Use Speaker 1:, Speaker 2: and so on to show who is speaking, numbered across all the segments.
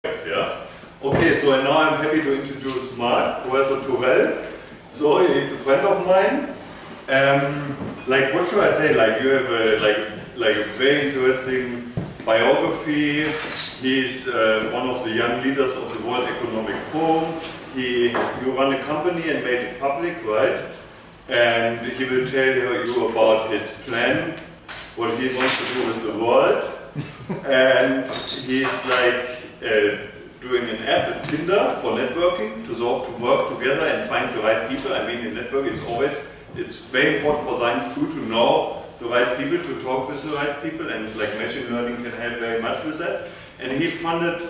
Speaker 1: Yeah. Okay, so now I'm happy to introduce Professor Turrell. So he's a friend of mine. Like, what should I say? Like, you have a very interesting biography. He's one of the young leaders of the World Economic Forum. You run a company and made it public, right? And he will tell you about his plan, what he wants to do with the world. And he's like doing an app at Tinder for networking to work together and find the right people. I mean, in networking it's very important for science too to know the right people, to talk with the right people, and like machine learning can help very much with that. And he funded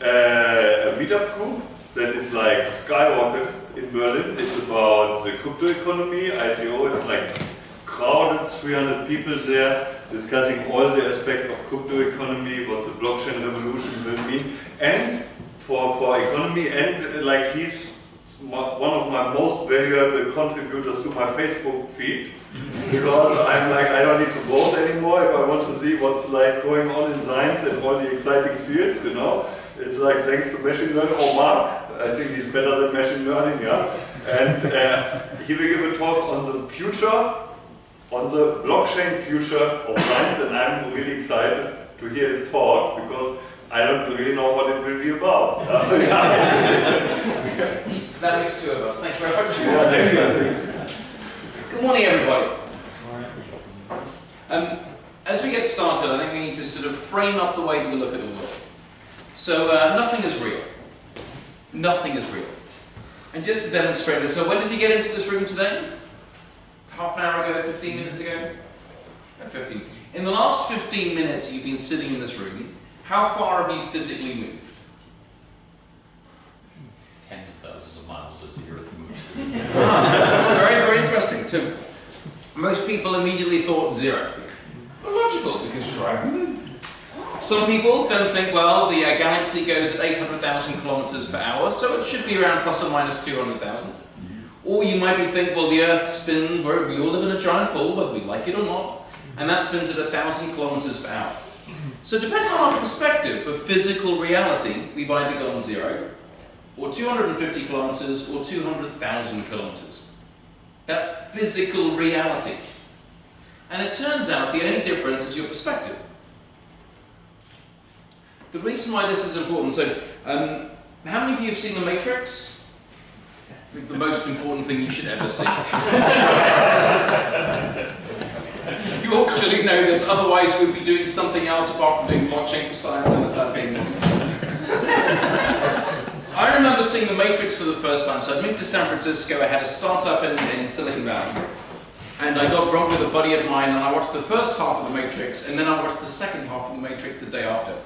Speaker 1: a meetup group that is like skyrocketed in Berlin. It's about the crypto economy, ICO. It's like crowded, 300 people there discussing all the aspects of crypto economy, what the blockchain revolution will mean, and for economy, and like he's one of my most valuable contributors to my Facebook feed, because I'm like, I don't need to vote anymore if I want to see what's like going on in science and all the exciting fields, you know. It's like thanks to machine learning. Oh, Mark, I think he's better than machine learning, yeah. And he will give a talk on the future, on the blockchain future of science, and I'm really excited to hear his talk because I don't really know what it will be about.
Speaker 2: That makes two of us. Thank you very much.
Speaker 1: Yeah, thank you.
Speaker 2: Good morning, everybody. As we get started, I think we need to sort of frame up the way that we look at the world. So nothing is real. Nothing is real. And just to demonstrate this, so when did you get into this room today? Half an hour ago, 15 minutes ago? No, 15. In the last 15 minutes you've been sitting in this room, how far have you physically moved?
Speaker 3: Tens of thousands of miles as the Earth moves.
Speaker 2: Very, very interesting. So most people immediately thought 0. Well, logical, because some people don't think, well, the galaxy goes at 800,000 kilometers per hour, so it should be around plus or minus 200,000. Or you might be thinking, well, the Earth spins, we all live in a giant ball, whether we like it or not, and that spins at 1,000 kilometers per hour. So depending on our perspective of physical reality, we've either gone 0, or 250 kilometers, or 200,000 kilometers. That's physical reality. And it turns out the only difference is your perspective. The reason why this is important, so how many of you have seen The Matrix? The most important thing you should ever see. You all clearly know this, otherwise we'd be doing something else apart from doing blockchain for science and something. I remember seeing The Matrix for the first time. So I'd moved to San Francisco, I had a startup in Silicon Valley. And I got drunk with a buddy of mine and I watched the first half of The Matrix and then I watched the second half of The Matrix the day after.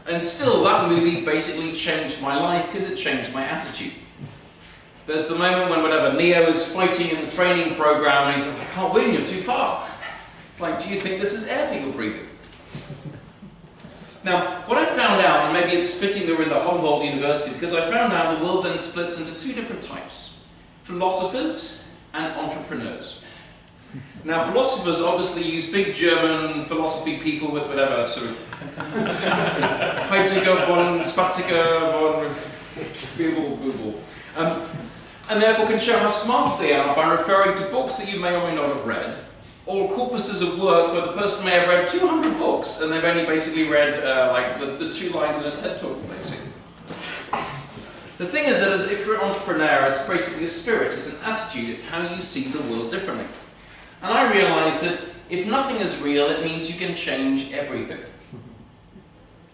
Speaker 2: And still, that movie basically changed my life because it changed my attitude. There's the moment when whatever, Neo is fighting in the training program and he's like, I can't win, you're too fast. It's like, do you think this is air that you're breathing? Now, what I found out, and maybe it's fitting that we're in the Humboldt University, because I found out the world then splits into two different types. Philosophers and entrepreneurs. Now, philosophers obviously use big German philosophy people with whatever sort of Heidegger von Spatziger von Google. And therefore can show how smart they are by referring to books that you may or may not have read, or corpuses of work where the person may have read 200 books and they've only basically read like the 2 lines in a TED talk, basically. The thing is that if you're an entrepreneur, it's basically a spirit, it's an attitude, it's how you see the world differently. And I realized that if nothing is real, it means you can change everything.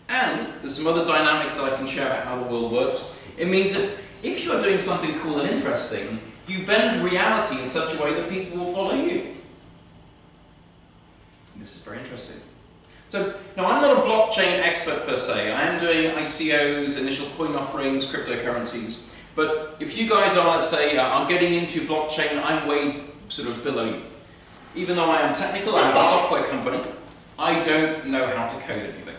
Speaker 2: And there's some other dynamics that I can share about how the world works. It means that if you are doing something cool and interesting, you bend reality in such a way that people will follow you. This is very interesting. So, now I'm not a blockchain expert per se. I am doing ICOs, initial coin offerings, cryptocurrencies. But if you guys are, let's say, I'm getting into blockchain, I'm way sort of below you. Even though I am technical, I have a software company, I don't know how to code anything.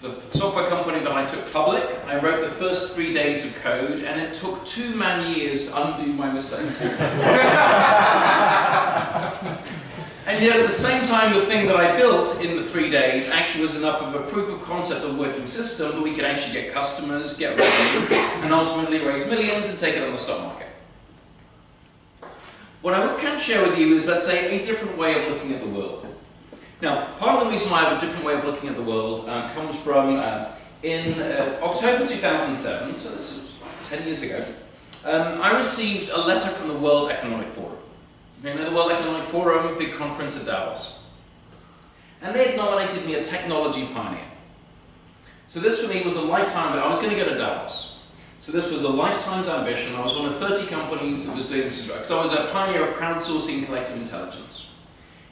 Speaker 2: The software company that I took public, I wrote the first 3 days of code, and it took 2 man-years to undo my mistakes. And yet at the same time, the thing that I built in the 3 days actually was enough of a proof of concept of working system that we could actually get customers, get revenue, and ultimately raise millions and take it on the stock market. What I can share with you is, let's say, a different way of looking at the world. Now, part of the reason why I have a different way of looking at the world comes from in October 2007, so this is 10 years ago, I received a letter from the World Economic Forum. You know the World Economic Forum, big conference at Davos. And they had nominated me a technology pioneer. So this for me was a lifetime, I was going to go to Davos. So this was a lifetime's ambition. I was one of 30 companies that was doing this work. So I was a pioneer of crowdsourcing collective intelligence.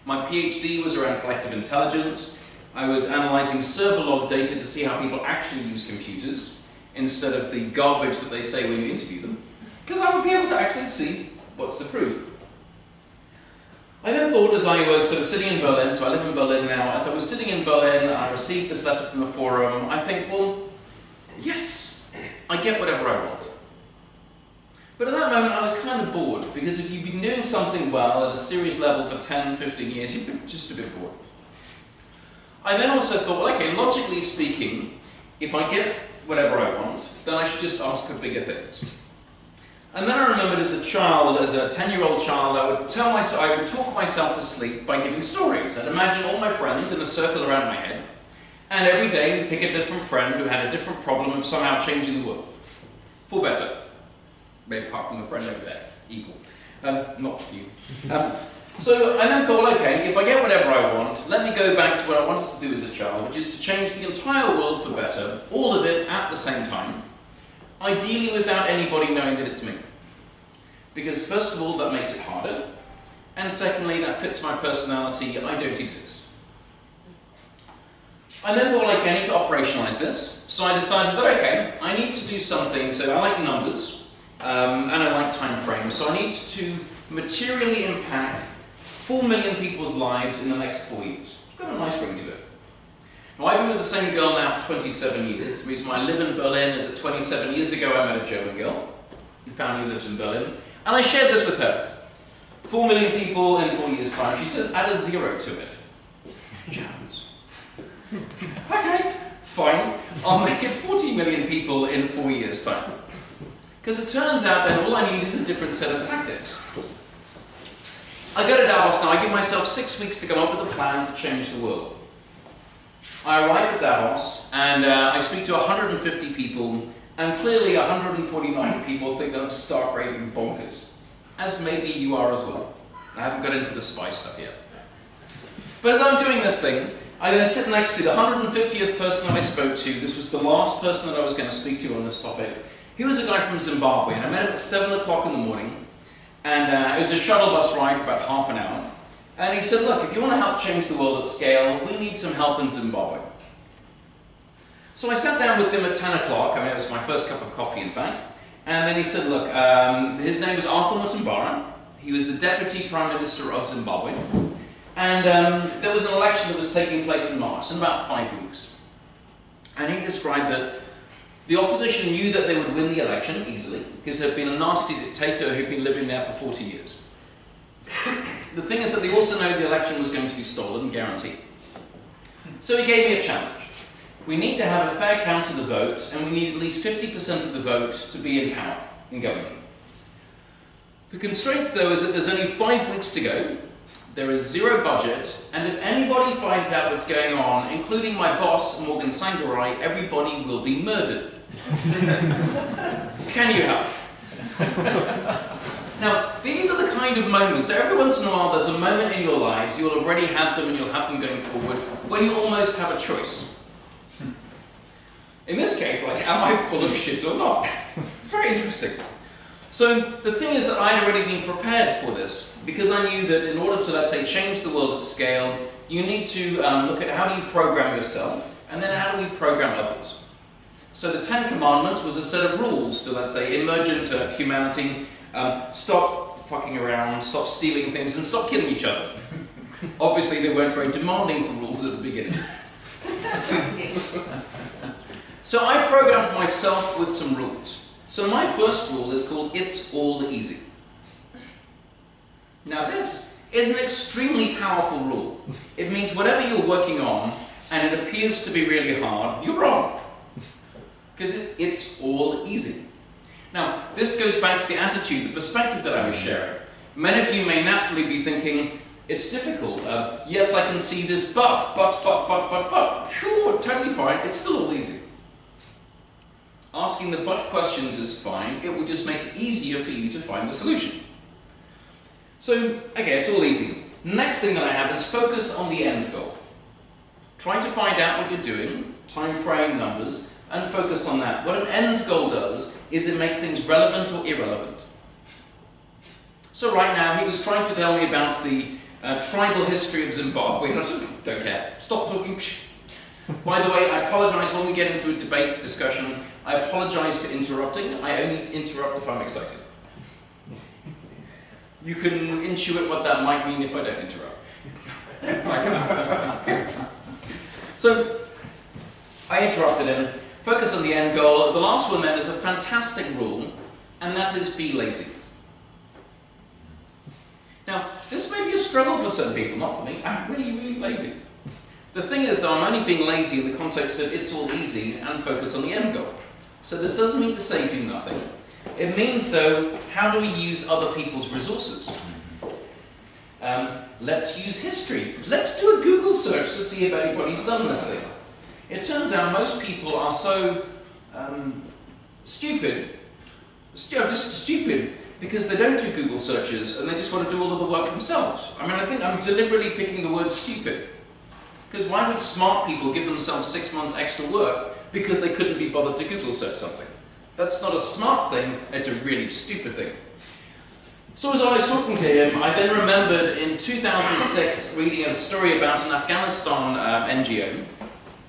Speaker 2: My PhD was around collective intelligence. I was analyzing server log data to see how people actually use computers instead of the garbage that they say when you interview them, because I would be able to actually see what's the proof. I then thought, as I was sort of sitting in Berlin, so I live in Berlin now, as I was sitting in Berlin, I received this letter from the forum, I think, well, yes, I get whatever I want. But at that moment, I was kind of bored, because if you've been doing something well at a serious level for 10, 15 years, you've been just a bit bored. I then also thought, well, okay, logically speaking, if I get whatever I want, then I should just ask for bigger things. And then I remembered as a child, as a 10-year-old child, I would talk myself to sleep by giving stories. I'd imagine all my friends in a circle around my head, and every day we'd pick a different friend who had a different problem of somehow changing the world. For better. Maybe apart from the friend over there. Evil. Not you. So I then thought, okay, if I get whatever I want, let me go back to what I wanted to do as a child, which is to change the entire world for better, all of it at the same time, ideally without anybody knowing that it's me. Because first of all, that makes it harder, and secondly, that fits my personality, I don't exist. I then thought, okay, I need to operationalize this, so I decided that, okay, I need to do something, so I like numbers, and I like time frames, so I need to materially impact 4 million people's lives in the next 4 years. It's got a nice ring to it. Now, I've been with the same girl now for 27 years. The reason why I live in Berlin is that 27 years ago I met a German girl. The family lives in Berlin. And I shared this with her. 4 million people in 4 years' time. She says, add a 0 to it. Germans. Okay, fine. I'll make it 40 million people in 4 years' time. Because it turns out then all I need is a different set of tactics. I go to Davos now, I give myself 6 weeks to come up with a plan to change the world. I arrive at Davos, and I speak to 150 people, and clearly 149 people think that I'm stark raving bonkers. As maybe you are as well. I haven't got into the spy stuff yet. But as I'm doing this thing, I then sit next to the 150th person I spoke to. This was the last person that I was going to speak to on this topic. He was a guy from Zimbabwe, and I met him at 7 o'clock in the morning. And it was a shuttle bus ride for about half an hour. And he said, look, if you want to help change the world at scale, we need some help in Zimbabwe. So I sat down with him at 10 o'clock. I mean, it was my first cup of coffee, in fact. And then he said, look, his name was Arthur Mutambara. He was the Deputy Prime Minister of Zimbabwe. And there was an election that was taking place in March, in about 5 weeks. And he described that the opposition knew that they would win the election easily, because there had been a nasty dictator who'd been living there for 40 years. The thing is that they also know the election was going to be stolen, guaranteed. So he gave me a challenge. We need to have a fair count of the vote, and we need at least 50% of the vote to be in power, in government. The constraints, though, is that there's only 5 weeks to go, there is zero budget, and if anybody finds out what's going on, including my boss, Morgan Tsvangirai, everybody will be murdered. Can you help? Now, these are the kind of moments, so every once in a while there's a moment in your lives, you'll already have them and you'll have them going forward, when you almost have a choice. In this case, like, am I full of shit or not? It's very interesting. So the thing is that I had already been prepared for this, because I knew that in order to, let's say, change the world at scale, you need to look at how do you program yourself, and then how do we program others. So the 10 Commandments was a set of rules to, let's say, emergent humanity. Stop fucking around, stop stealing things, and stop killing each other. Obviously, they weren't very demanding for rules at the beginning. So I programmed myself with some rules. So my first rule is called It's All Easy. Now this is an extremely powerful rule. It means whatever you're working on and it appears to be really hard, you're wrong. Because it's all easy. Now, this goes back to the attitude, the perspective that I was sharing. Many of you may naturally be thinking, it's difficult. Yes, I can see this, but. Sure, totally fine. It's still all easy. Asking the but questions is fine. It will just make it easier for you to find the solution. So, okay, it's all easy. Next thing that I have is focus on the end goal. Try to find out what you're doing, time frame, numbers, and focus on that. What an end goal does is it makes things relevant or irrelevant. So right now, he was trying to tell me about the tribal history of Zimbabwe, and I said, don't care, stop talking. By the way, I apologize when we get into a debate discussion. I apologize for interrupting. I only interrupt if I'm excited. You can intuit what that might mean if I don't interrupt. So, I interrupted him. Focus on the end goal. The last one then is a fantastic rule, and that is be lazy. Now, this may be a struggle for some people, not for me. I'm really, really lazy. The thing is, though, I'm only being lazy in the context of it's all easy and focus on the end goal. So this doesn't mean to say do nothing. It means, though, how do we use other people's resources? Let's use history. Let's do a Google search to see if anybody's done this thing. It turns out most people are so stupid, just stupid, because they don't do Google searches and they just want to do all of the work themselves. I mean, I think I'm deliberately picking the word stupid. Because why would smart people give themselves 6 months extra work because they couldn't be bothered to Google search something? That's not a smart thing, it's a really stupid thing. So as I was talking to him, I then remembered in 2006 reading a story about an Afghanistan NGO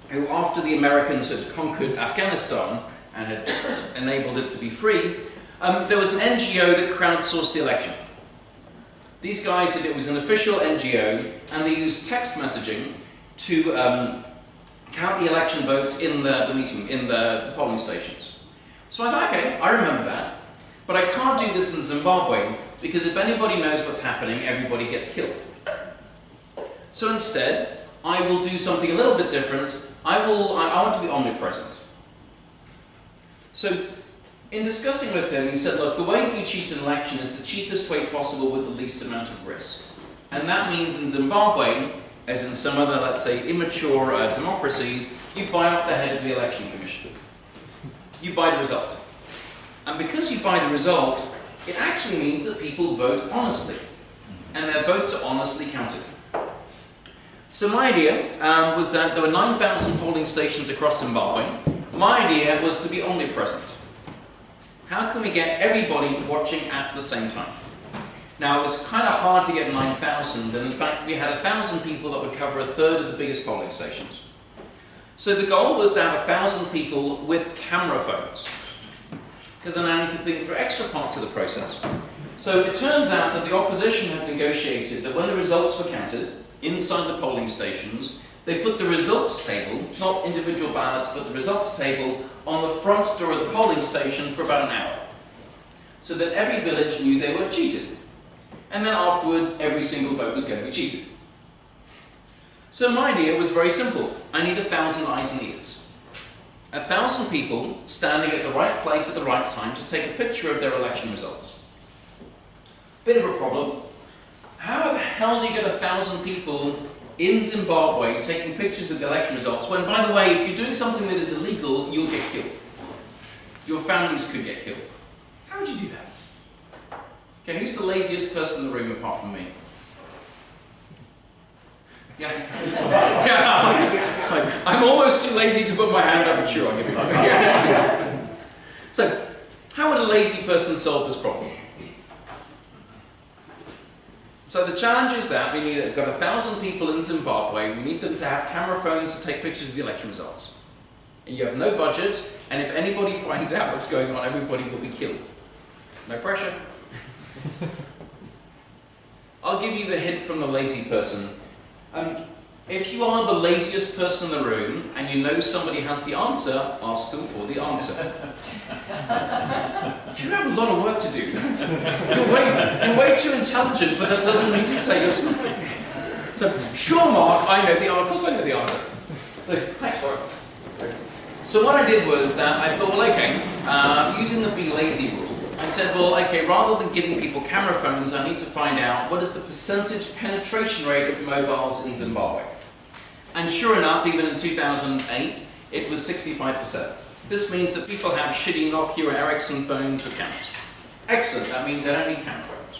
Speaker 2: who, after the Americans had conquered Afghanistan and had enabled it to be free, there was an NGO that crowdsourced the election. These guys said it was an official NGO and they used text messaging to count the election votes in the meeting, in the polling stations. So I thought, okay, I remember that, but I can't do this in Zimbabwe because if anybody knows what's happening, everybody gets killed. So instead, I will do something a little bit different. I want to be omnipresent. So in discussing with him, he said, look, the way that you cheat an election is the cheapest way possible with the least amount of risk. And that means in Zimbabwe, as in some other, let's say, immature democracies, you buy off the head of the election commission. You buy the result. And because you buy the result, it actually means that people vote honestly. And their votes are honestly counted. So my idea was that there were 9,000 polling stations across Zimbabwe. My idea was to be omnipresent. How can we get everybody watching at the same time? Now, it was kind of hard to get 9,000, and in fact, we had 1,000 people that would cover a third of the biggest polling stations. So the goal was to have 1,000 people with camera phones, because then I need to think through extra parts of the process. So it turns out that the opposition had negotiated that when the results were counted inside the polling stations, they put the results table, not individual ballots, but the results table on the front door of the polling station for about an hour, so that every village knew they were cheated. And then afterwards, every single vote was going to be cheated. So my idea was very simple. I need 1,000 eyes and ears. 1,000 people standing at the right place at the right time to take a picture of their election results. Bit of a problem. How the hell do you get 1,000 people in Zimbabwe taking pictures of the election results when, by the way, if you're doing something that is illegal, you'll get killed? Your families could get killed. How would you do that? Okay, who's the laziest person in the room apart from me? Yeah. Yeah. I'm almost too lazy to put my hand up, but sure, I'll give it up. So, how would a lazy person solve this problem? So the challenge is that we've got 1,000 people in Zimbabwe, we need them to have camera phones to take pictures of the election results. And you have no budget, and if anybody finds out what's going on, everybody will be killed. No pressure. I'll give you the hint from the lazy person. If you are the laziest person in the room and you know somebody has the answer, ask them for the answer. You have a lot of work to do. You're way too intelligent, but that doesn't mean to say you're smart. So, sure, Mark, I know the answer. Of course I know the answer. So what I did was that I thought, well, okay, using the be lazy rule, I said, well, okay, rather than giving people camera phones, I need to find out what is the percentage penetration rate of mobiles in Zimbabwe. And sure enough, even in 2008, it was 65%. This means that people have shitty Nokia and Ericsson phones with cameras. Excellent, that means I don't need camera phones.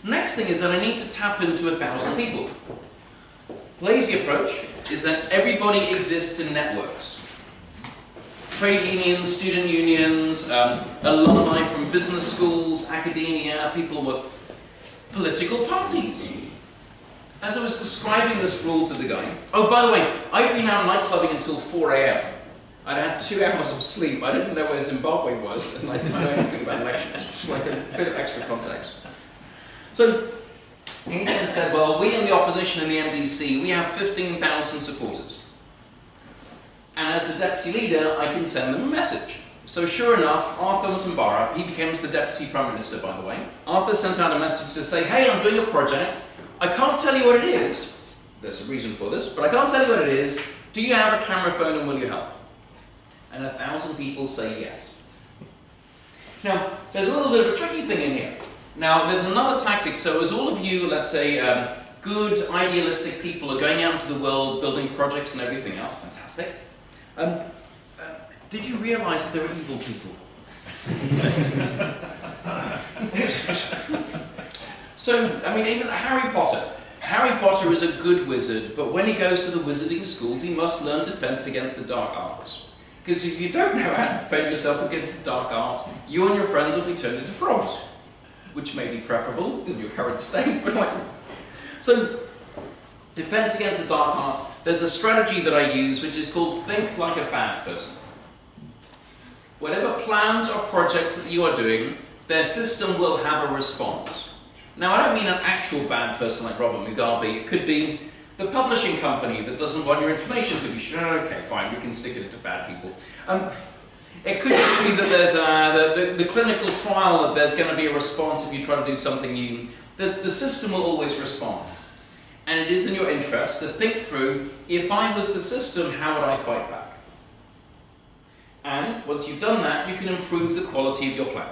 Speaker 2: Next thing is that I need to tap into 1,000 people. Lazy approach is that everybody exists in networks. Trade unions, student unions, alumni from business schools, academia, people with political parties. As I was describing this rule to the guy, oh, by the way, I'd been out nightclubbing until 4 a.m. I'd had 2 hours of sleep. I didn't know where Zimbabwe was, and I didn't know anything about elections. Just like a bit of extra context. So he then said, well, we in the opposition in the MDC, we have 15,000 supporters. And as the deputy leader, I can send them a message. So sure enough, Arthur Mutambara, he becomes the deputy prime minister, by the way. Arthur sent out a message to say, hey, I'm doing a project. I can't tell you what it is. There's a reason for this, but I can't tell you what it is. Do you have a camera phone and will you help? And 1,000 people say yes. Now, there's a little bit of a tricky thing in here. Now, there's another tactic. So as all of you, let's say, good, idealistic people are going out into the world, building projects and everything else, fantastic. Did you realize that there are evil people? So, I mean, even Harry Potter. Harry Potter is a good wizard, but when he goes to the wizarding schools, he must learn defense against the dark arts. Because if you don't know how to defend yourself against the dark arts, you and your friends will be turned into frogs, which may be preferable in your current state, but like... So, defense against the dark arts, there's a strategy that I use which is called think like a bad person. Whatever plans or projects that you are doing, their system will have a response. Now, I don't mean an actual bad person like Robert Mugabe. It could be the publishing company that doesn't want your information to be shared. Okay, fine, we can stick it into bad people. It could just be that there's the clinical trial, that there's going to be a response if you try to do something new. The system will always respond. And it is in your interest to think through, if I was the system, how would I fight back? And once you've done that, you can improve the quality of your plan.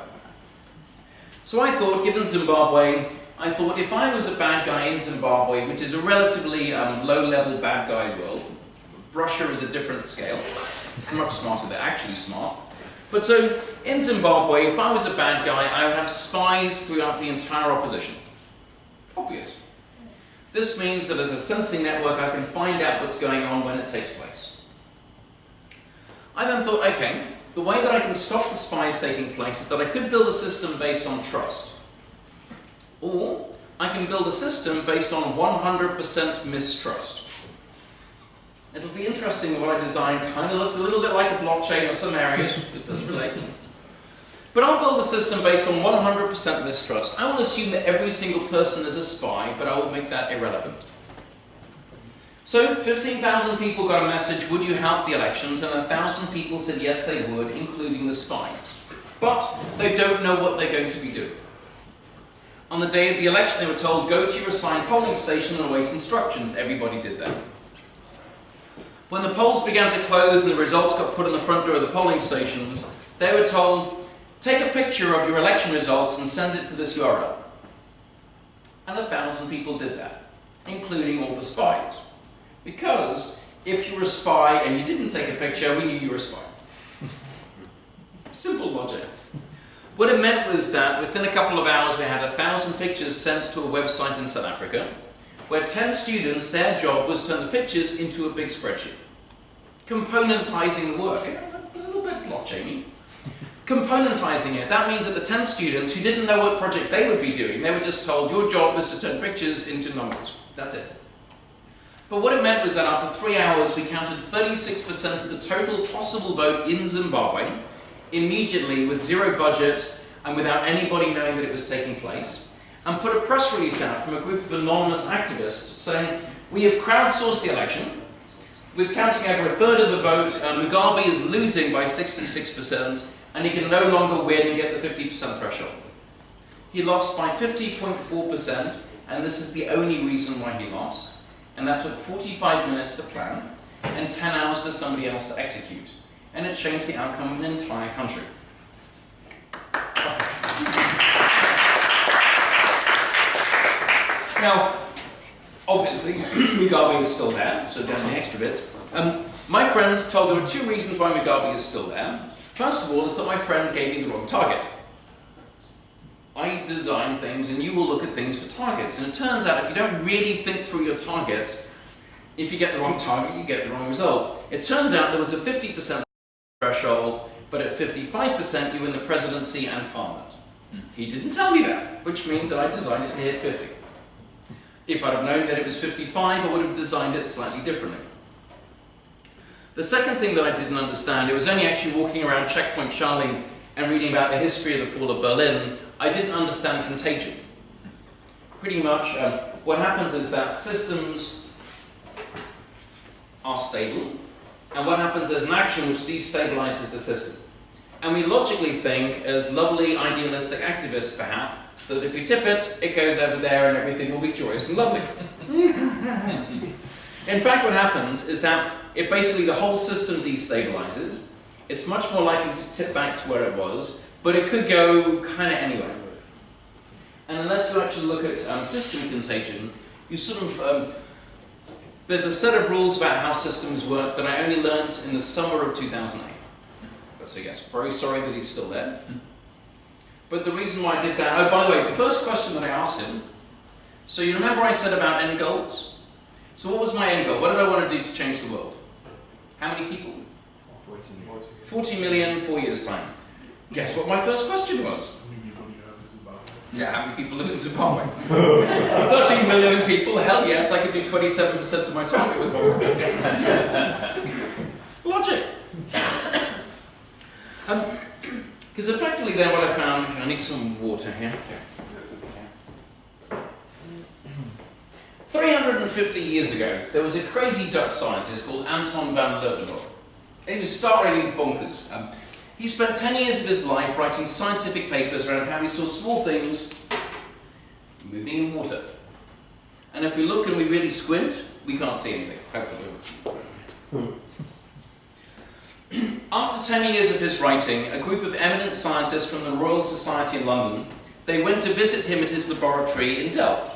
Speaker 2: So I thought, given Zimbabwe, I thought if I was a bad guy in Zimbabwe, which is a relatively low-level bad guy world, Russia is a different scale, much smarter, they're actually smart. But so, in Zimbabwe, if I was a bad guy, I would have spies throughout the entire opposition. Obvious. This means that as a sensing network, I can find out what's going on when it takes place. I then thought, okay, the way that I can stop the spies taking place is that I could build a system based on trust. Or I can build a system based on 100% mistrust. It'll be interesting that what I design kind of looks a little bit like a blockchain or some areas. It does relate. But I'll build a system based on 100% mistrust. I will assume that every single person is a spy, but I will make that irrelevant. So 15,000 people got a message, would you help the elections? And 1,000 people said yes they would, including the spies. But they don't know what they're going to be doing. On the day of the election, they were told, go to your assigned polling station and await instructions. Everybody did that. When the polls began to close and the results got put on the front door of the polling stations, they were told, take a picture of your election results and send it to this URL. And 1,000 people did that, including all the spies. Because if you were a spy and you didn't take a picture, we knew you were a spy. Simple logic. What it meant was that within a couple of hours we had 1,000 pictures sent to a website in South Africa, where 10 students, their job was to turn the pictures into a big spreadsheet. Componentizing the work. A little bit blockchain-y. Componentizing it, that means that the 10 students who didn't know what project they would be doing, they were just told, your job was to turn pictures into numbers. That's it. But what it meant was that after 3 hours, we counted 36% of the total possible vote in Zimbabwe, immediately with zero budget and without anybody knowing that it was taking place, and put a press release out from a group of anonymous activists saying, We have crowdsourced the election. With counting over a third of the vote, Mugabe is losing by 66%, and he can no longer win and get the 50% threshold. He lost by 50.4%, and this is the only reason why he lost. And that took 45 minutes to plan, and 10 hours for somebody else to execute. And it changed the outcome of an entire country. Now, obviously, Mugabe is still there, so down the extra bit. My friend told there were two reasons why Mugabe is still there. First of all, is that my friend gave me the wrong target. I design things, and you will look at things for targets. And it turns out, if you don't really think through your targets, if you get the wrong target, you get the wrong result. It turns out there was a 50% threshold, but at 55% you win the presidency and parliament. He didn't tell me that, which means that I designed it to hit 50. If I'd have known that it was 55, I would have designed it slightly differently. The second thing that I didn't understand, it was only actually walking around Checkpoint Charlie and reading about the history of the fall of Berlin, I didn't understand contagion. Pretty much, what happens is that systems are stable, and what happens is an action which destabilizes the system. And we logically think, as lovely, idealistic activists perhaps, that if we tip it, it goes over there and everything will be joyous and lovely. In fact, what happens is that it basically, the whole system destabilizes. It's much more likely to tip back to where it was, but it could go kind of anywhere. And unless you actually look at system contagion, you sort of, there's a set of rules about how systems work that I only learned in the summer of 2008. But so yes, very sorry that he's still there. But the reason why I did that, oh, by the way, the first question that I asked him, so you remember I said about end goals? So what was my end goal? What did I want to do to change the world? How many people? 40 million, 4 years' time. Guess what my first question was? Yeah, how many people live in Zimbabwe? 13 million people, hell yes, I could do 27% of my target with one. Logic. Because effectively then what I found, I need some water here. 350 years ago, there was a crazy Dutch scientist called Anton van Leeuwenhoek. He was starring bonkers. He spent 10 years of his life writing scientific papers around how he saw small things moving in water. And if we look and we really squint, we can't see anything, hopefully. After 10 years of his writing, a group of eminent scientists from the Royal Society in London, they went to visit him at his laboratory in Delft.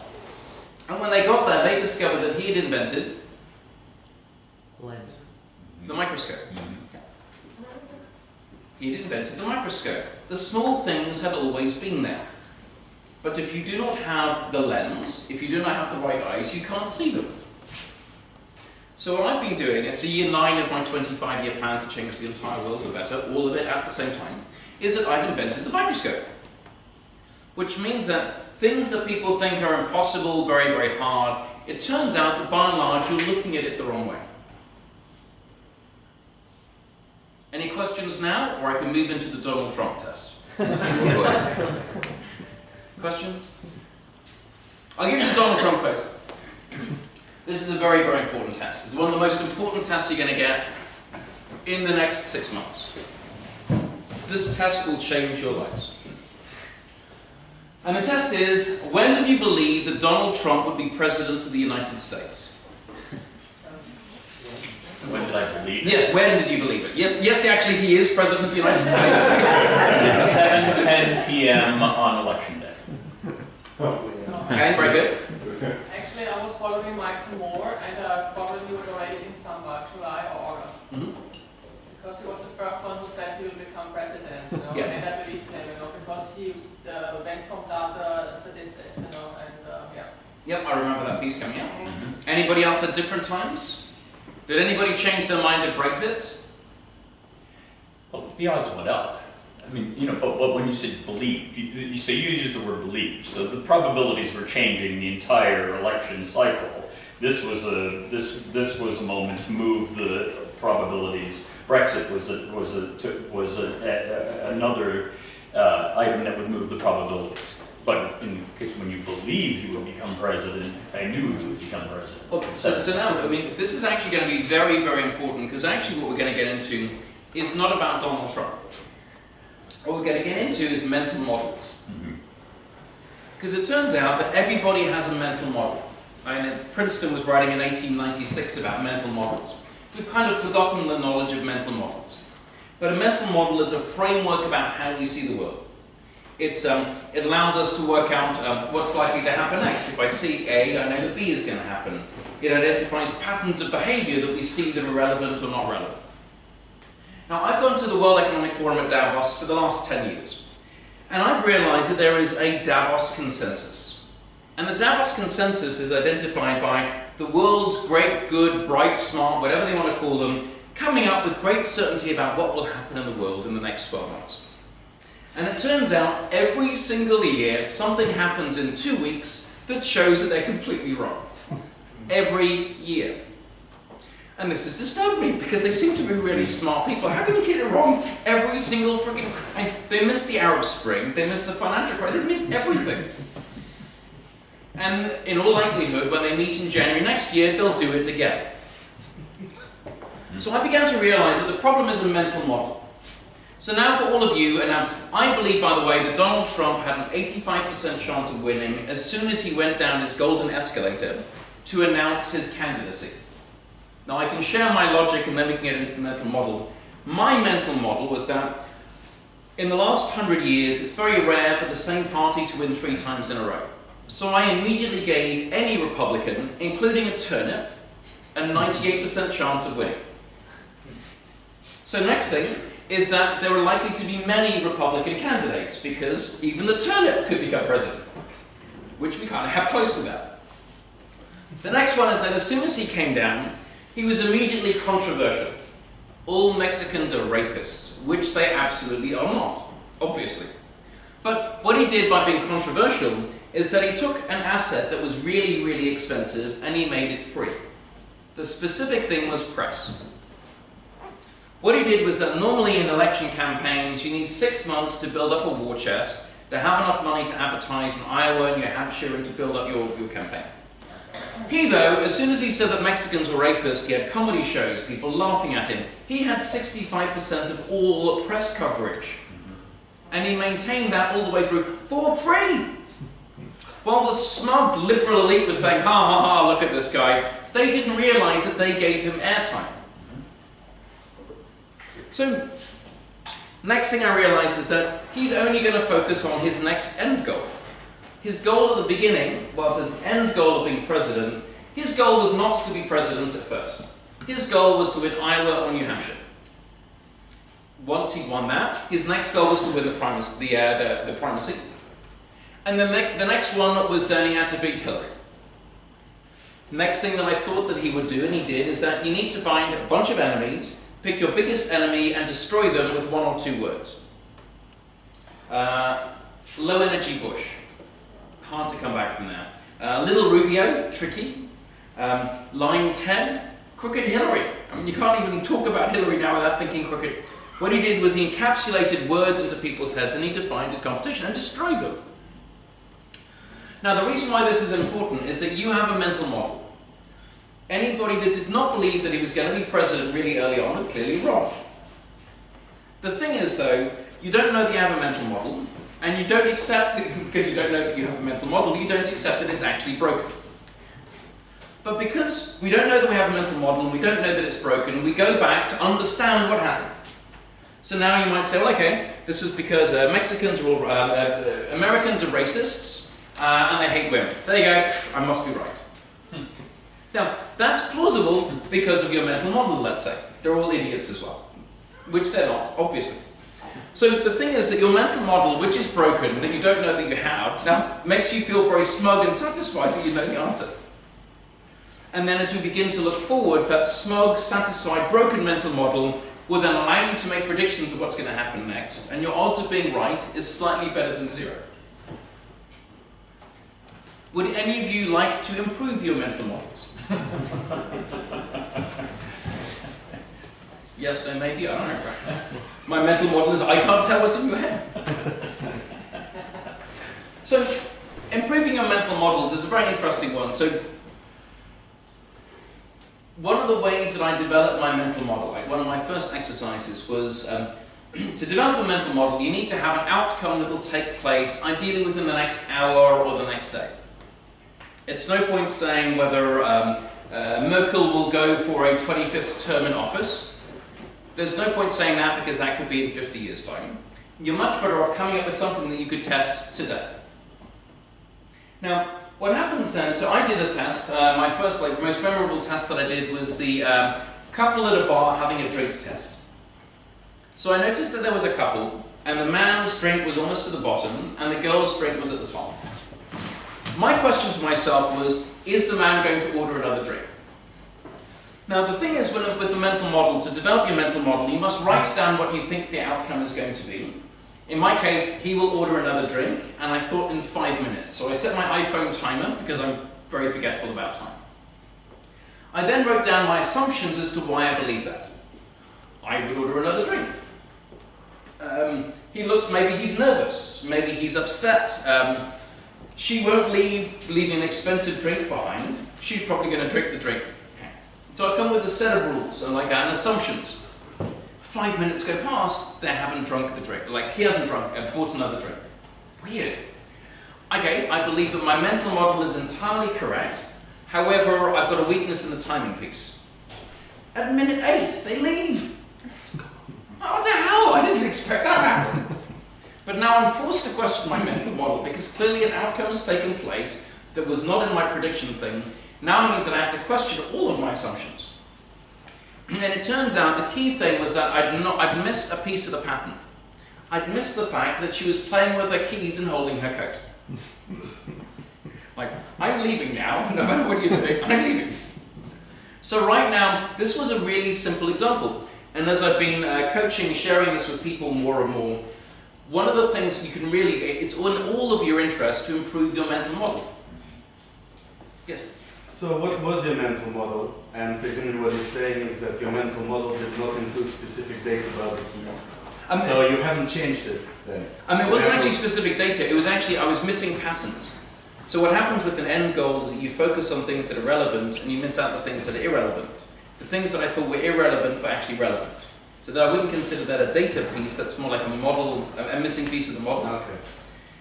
Speaker 2: And when they got there, they discovered that he had invented the microscope. He'd invented the microscope. The small things had always been there. But if you do not have the lens, if you do not have the right eyes, you can't see them. So what I've been doing, it's year 9 of my 25-year plan to change the entire world for better, all of it at the same time, is that I've invented the microscope. Which means that things that people think are impossible, very, very hard, it turns out that by and large you're looking at it the wrong way. Any questions now, or I can move into the Donald Trump test? Questions? I'll give you the Donald Trump quote. This is a very, very important test. It's one of the most important tests you're going to get in the next 6 months. This test will change your lives. And the test is, when did you believe that Donald Trump would be President of the United States?
Speaker 3: When did I believe it?
Speaker 2: Yes, when did you believe it? Yes, actually he is President of the United States.
Speaker 3: 7:10 p.m. on election day.
Speaker 2: Okay, very good.
Speaker 4: Actually, I was following Michael Moore, and probably would already in summer, July or August. Because he was the first one who said he will become president, you know,
Speaker 2: Yes.
Speaker 4: and I believed him, you know, because he went from data statistics, you know, and yeah.
Speaker 2: Yep, I remember that piece coming out. Anybody else at different times? Did anybody change their mind at Brexit?
Speaker 3: Well, the odds went up. I mean, you know, but when you said believe, you used the word believe. So the probabilities were changing the entire election cycle. This was a moment to move the probabilities. Brexit was another item that would move the probabilities. But in the case when you believe he would become president, I knew he would become president.
Speaker 2: Okay, so now, I mean, this is actually going to be very, very important, because actually what we're going to get into is not about Donald Trump. What we're going to get into is mental models. Because it turns out that everybody has a mental model. I mean, Princeton was writing in 1896 about mental models. We've kind of forgotten the knowledge of mental models. But a mental model is a framework about how we see the world. It allows us to work out what's likely to happen next. If I see A, I know that B is going to happen. It identifies patterns of behavior that we see that are relevant or not relevant. Now, I've gone to the World Economic Forum at Davos for the last 10 years. And I've realized that there is a Davos consensus. And the Davos consensus is identified by the world's great, good, bright, smart, whatever they want to call them, coming up with great certainty about what will happen in the world in the next 12 months. And it turns out every single year something happens in 2 weeks that shows that they're completely wrong. Every year. And this has disturbed me because they seem to be really smart people. How can you get it wrong every single freaking... They missed the Arab Spring, they missed the financial crisis, they missed everything. And in all likelihood, when they meet in January next year, they'll do it again. So I began to realize that the problem is a mental model. So now for all of you, and I believe, by the way, that Donald Trump had an 85% chance of winning as soon as he went down his golden escalator to announce his candidacy. Now I can share my logic and then we can get into the mental model. My mental model was that in the last 100 years, it's very rare for the same party to win 3 times in a row. So I immediately gave any Republican, including a turnip, a 98% chance of winning. So next thing is that there are likely to be many Republican candidates because even the turnip could become president, which we kind of have close to that. The next one is that as soon as he came down, he was immediately controversial. All Mexicans are rapists, which they absolutely are not, obviously. But what he did by being controversial is that he took an asset that was really, really expensive and he made it free. The specific thing was press. What he did was that normally in election campaigns you need 6 months to build up a war chest, to have enough money to advertise in Iowa and New Hampshire and to build up your campaign. He, though, as soon as he said that Mexicans were rapists, he had comedy shows, people laughing at him. He had 65% of all press coverage. And he maintained that all the way through for free. While the smug liberal elite was saying, ha ha ha, look at this guy, they didn't realize that they gave him airtime. So, next thing I realized is that he's only going to focus on his next end goal. His goal at the beginning was his end goal of being president. His goal was not to be president at first. His goal was to win Iowa or New Hampshire. Once he won that, his next goal was to win the primacy. And the next one was then he had to beat Hillary. Next thing that I thought that he would do, and he did, is that you need to find a bunch of enemies, pick your biggest enemy and destroy them with 1 or 2 words. Low energy Bush. Hard to come back from that. Little Rubio, tricky. Line 10, crooked Hillary. I mean, you can't even talk about Hillary now without thinking crooked. What he did was he encapsulated words into people's heads and he defined his competition and destroyed them. Now, the reason why this is important is that you have a mental model. Anybody that did not believe that he was going to be president really early on are clearly wrong. The thing is, though, you don't know that you have a mental model, and you don't accept that, because you don't know that you have a mental model, you don't accept that it's actually broken. But because we don't know that we have a mental model, and we don't know that it's broken, we go back to understand what happened. So now you might say, well, okay, this is because Americans are racists, and they hate women. There you go, I must be right. Now, that's plausible because of your mental model, let's say. They're all idiots as well, which they're not, obviously. So the thing is that your mental model, which is broken, that you don't know that you have, now makes you feel very smug and satisfied that you know the answer. And then as we begin to look forward, that smug, satisfied, broken mental model will then allow you to make predictions of what's going to happen next, and your odds of being right is slightly better than 0. Would any of you like to improve your mental models? Yes, no, maybe, I don't know. My mental model is I can't tell what's in your head. So, improving your mental models is a very interesting one. So, one of the ways that I developed my mental model, like one of my first exercises was to develop a mental model, you need to have an outcome that will take place ideally within the next hour or the next day. It's no point saying whether Merkel will go for a 25th term in office. There's no point saying that because that could be in 50 years' time. You're much better off coming up with something that you could test today. Now, what happens then, so I did a test, my first, most memorable test that I did was the couple at a bar having a drink test. So I noticed that there was a couple, and the man's drink was almost at the bottom, and the girl's drink was at the top. My question to myself was, is the man going to order another drink? Now the thing is, with the mental model, to develop your mental model, you must write down what you think the outcome is going to be. In my case, he will order another drink, and I thought in 5 minutes. So I set my iPhone timer, because I'm very forgetful about time. I then wrote down my assumptions as to why I believe that. I would order another drink. He looks, maybe he's nervous, maybe he's upset. She won't leave an expensive drink behind. She's probably going to drink the drink. Okay. So I come with a set of rules and assumptions. 5 minutes go past, they haven't drunk the drink. Like, he hasn't drunk, and towards another drink. Weird. Okay, I believe that my mental model is entirely correct. However, I've got a weakness in the timing piece. At minute 8, they leave. What the hell? I didn't expect that to happen. But now I'm forced to question my mental model because clearly an outcome has taken place that was not in my prediction thing. Now it means that I have to question all of my assumptions. And it turns out the key thing was that I'd missed a piece of the pattern. I'd missed the fact that she was playing with her keys and holding her coat. Like, I'm leaving now, no matter what you're doing, I'm leaving. So right now, this was a really simple example. And as I've been coaching, sharing this with people more and more, one of the things you can really, it's in all of your interest to improve your mental model. Yes?
Speaker 5: So what was your mental model? And presumably what you're saying is that your mental model did not include specific data about the keys. So you haven't changed it then?
Speaker 2: It wasn't actually specific data, it was actually, I was missing patterns. So what happens with an end goal is that you focus on things that are relevant and you miss out the things that are irrelevant. The things that I thought were irrelevant were actually relevant. So that I wouldn't consider that a data piece, that's more like a model, a missing piece of the model.
Speaker 5: Okay.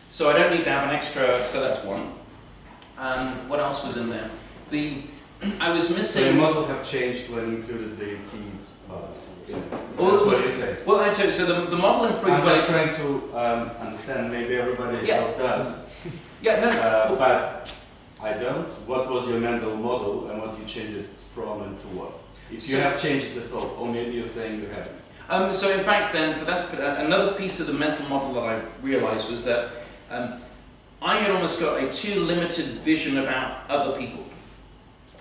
Speaker 2: So I don't need to have an extra, so that's one. What else was in there? I was missing...
Speaker 5: So your model have changed when you included the keys.
Speaker 2: Well,
Speaker 5: that's what you say.
Speaker 2: Well, so the model improved...
Speaker 5: I'm just trying to understand, maybe everybody else does.
Speaker 2: Yeah, no.
Speaker 5: But I don't. What was your mental model and what you changed it from and to what? If you have changed it at all, or maybe you're saying you haven't.
Speaker 2: So in fact then, another piece of the mental model that I realized was that I had almost got a too limited vision about other people.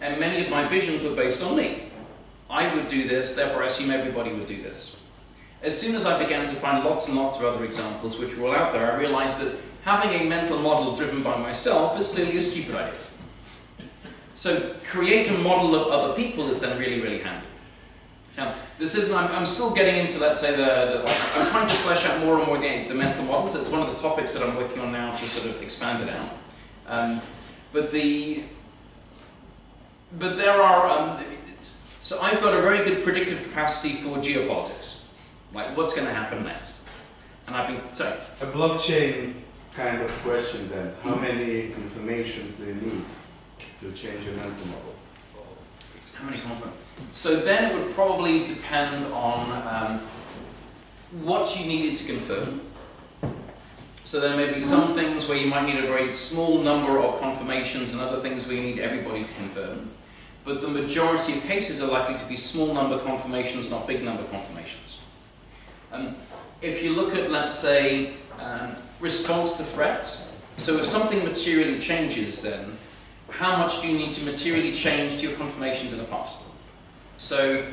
Speaker 2: And many of my visions were based on me. I would do this, therefore I assume everybody would do this. As soon as I began to find lots and lots of other examples which were all out there, I realized that having a mental model driven by myself is clearly a stupid idea. So create a model of other people is then really, really handy. Now, this isn't, I'm still getting into, let's say, I'm trying to flesh out more and more the mental models. It's one of the topics that I'm working on now to sort of expand it out. But there are, so I've got a very good predictive capacity for geopolitics. Like, what's going to happen next? And I've been, sorry.
Speaker 5: A blockchain kind of question then. How many confirmations do you need to change your mental model?
Speaker 2: How many confirmations? So then it would probably depend on what you needed to confirm. So there may be some things where you might need a very small number of confirmations and other things where you need everybody to confirm. But the majority of cases are likely to be small number confirmations, not big number confirmations. If you look at, let's say, response to threat, so if something materially changes then, how much do you need to materially change to your confirmations in the past? So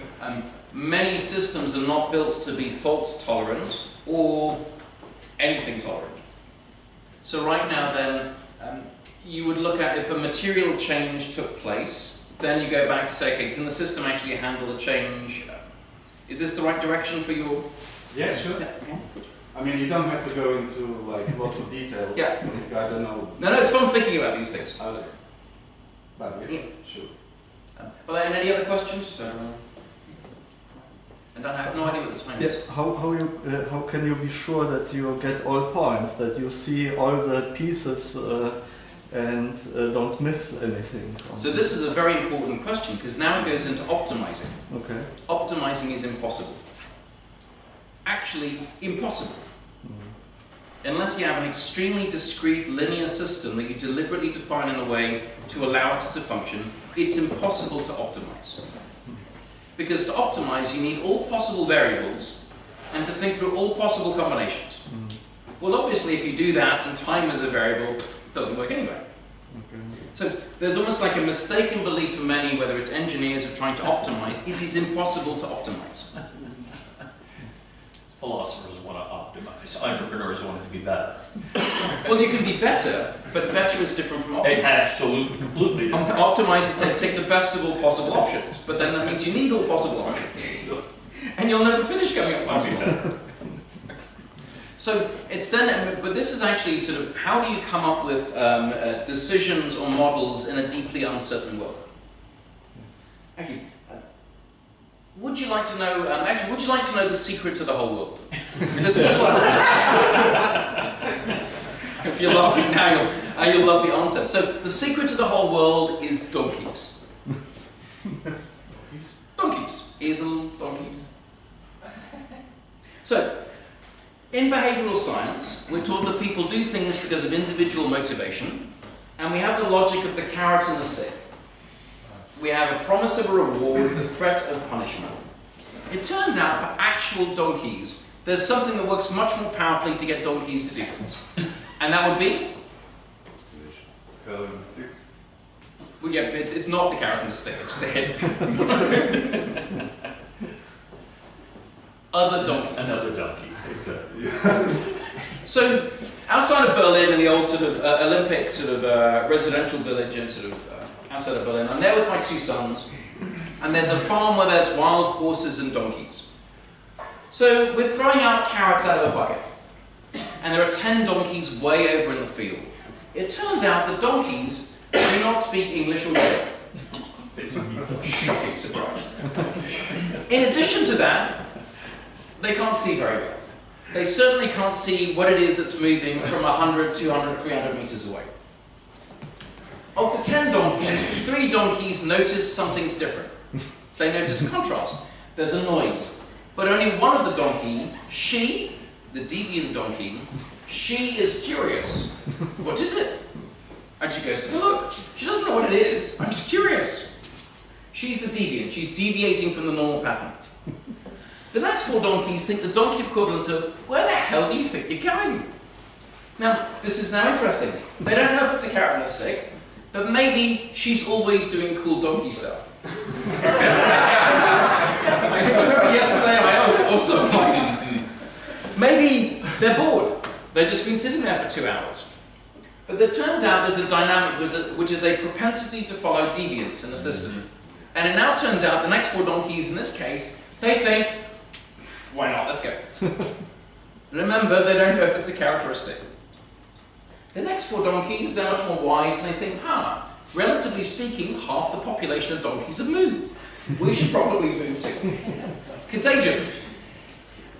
Speaker 2: many systems are not built to be fault tolerant or anything tolerant. So right now then, you would look at if a material change took place, then you go back and say, okay, can the system actually handle a change? Is this the right direction for your...
Speaker 5: Yeah, sure.
Speaker 2: Yeah, okay.
Speaker 5: I mean, you don't have to go into like lots of details.
Speaker 2: Yeah.
Speaker 5: Like, I don't know.
Speaker 2: No, it's fun thinking about these things.
Speaker 5: But yeah, sure.
Speaker 2: Are there any other questions? And I have no idea what the time is.
Speaker 6: How can you be sure that you get all points, that you see all the pieces and don't miss anything?
Speaker 2: So this is a very important question because now it goes into optimizing.
Speaker 6: Okay.
Speaker 2: Optimizing is impossible. Actually, impossible. Unless you have an extremely discrete linear system that you deliberately define in a way to allow it to function, it's impossible to optimize. Because to optimize, you need all possible variables and to think through all possible combinations. Well, obviously, if you do that and time as a variable, it doesn't work anyway.
Speaker 6: Okay.
Speaker 2: So there's almost like a mistaken belief for many, whether it's engineers or trying to optimize, it is impossible to optimize.
Speaker 3: Philosophers want to optimize. Entrepreneurs want it to be better.
Speaker 2: Well, you can be better, but better is different from optimize.
Speaker 3: Absolutely, completely different.
Speaker 2: Optimize is take the best of all possible options, but then that means you need all possible options. And you'll never finish coming up possible. So it's then, but this is actually sort of, how do you come up with decisions or models in a deeply uncertain world? Actually, would you like to know? Would you like to know the secret to the whole world? This is if you're laughing now, you'll love the answer. So the secret to the whole world is donkeys. Donkeys, easel, donkeys. So in behavioral science, we're taught that people do things because of individual motivation, and we have the logic of the carrot and the stick. We have a promise of a reward, the threat of punishment. It turns out for actual donkeys, there's something that works much more powerfully to get donkeys to do things. And that would be?
Speaker 1: Carrot and stick.
Speaker 2: Well, yeah, it's not the carrot and the stick, it's the head. Other donkeys.
Speaker 3: Another donkey, exactly.
Speaker 2: So, outside of Berlin, in the old sort of Olympic sort of residential village and sort of outside of Berlin, I'm there with my two sons, and there's a farm where there's wild horses and donkeys. So we're throwing out carrots out of a bucket, and there are 10 donkeys way over in the field. It turns out the donkeys do not speak English or German. Shocking surprise. In addition to that, they can't see very well. They certainly can't see what it is that's moving from 100, 200, 300 meters away. Of the 10 donkeys, 3 donkeys notice something's different. They notice a contrast. There's a noise. But only one of the donkey, she, the deviant donkey, she is curious. What is it? And she goes, oh, look, she doesn't know what it is. I'm just curious. She's the deviant. She's deviating from the normal pattern. The next 4 donkeys think the donkey equivalent of, where the hell do you think you're going? Now, this is now interesting. They don't know if it's a carrot and a stick, but maybe she's always doing cool donkey stuff. I remember yesterday I was also maybe they're bored. They've just been sitting there for 2 hours. But it turns out there's a dynamic which is a propensity to follow deviance in the system. And it now turns out the next 4 donkeys in this case, they think, why not, let's go. Remember, they don't know if it's a carrot or a stick. The next 4 donkeys, they're much more wise and they think, relatively speaking, half the population of donkeys have moved. We should probably move too. Contagion.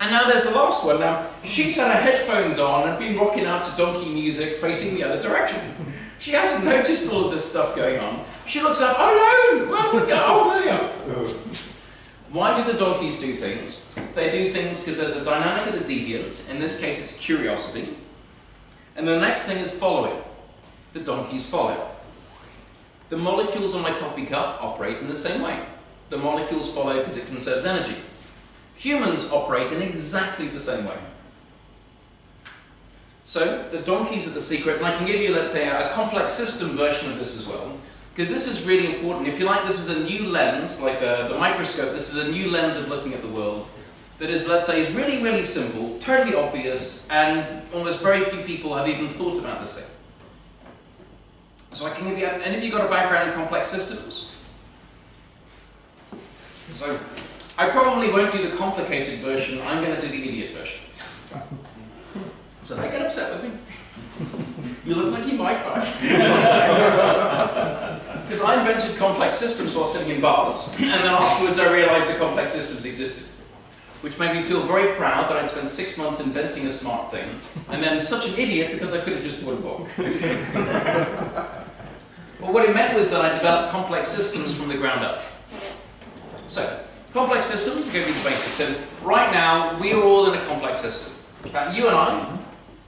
Speaker 2: And now there's the last one. Now, she's had her headphones on and been rocking out to donkey music facing the other direction. She hasn't noticed all of this stuff going on. She looks up, oh no, where we go? Oh, there we go. Why do the donkeys do things? They do things because there's a dynamic of the deviant. In this case, it's curiosity. And the next thing is following. The donkeys follow. The molecules on my coffee cup operate in the same way. The molecules follow because it conserves energy. Humans operate in exactly the same way. So, the donkeys are the secret, and I can give you, let's say, a complex system version of this as well, because this is really important. If you like, this is a new lens, like the microscope, this is a new lens of looking at the world, that is, let's say, is really, really simple, totally obvious, and almost very few people have even thought about this thing. So I can give you, any of you got a background in complex systems? So, I probably won't do the complicated version, I'm going to do the idiot version. So they get upset with me. You look like you might, but because I invented complex systems while sitting in bars, and then afterwards I realized the complex systems existed, which made me feel very proud that I'd spent 6 months inventing a smart thing, and then such an idiot because I could have just bought a book. But what it meant was that I developed complex systems from the ground up. So, complex systems, give you the basics. So, right now, we are all in a complex system. In fact, you and I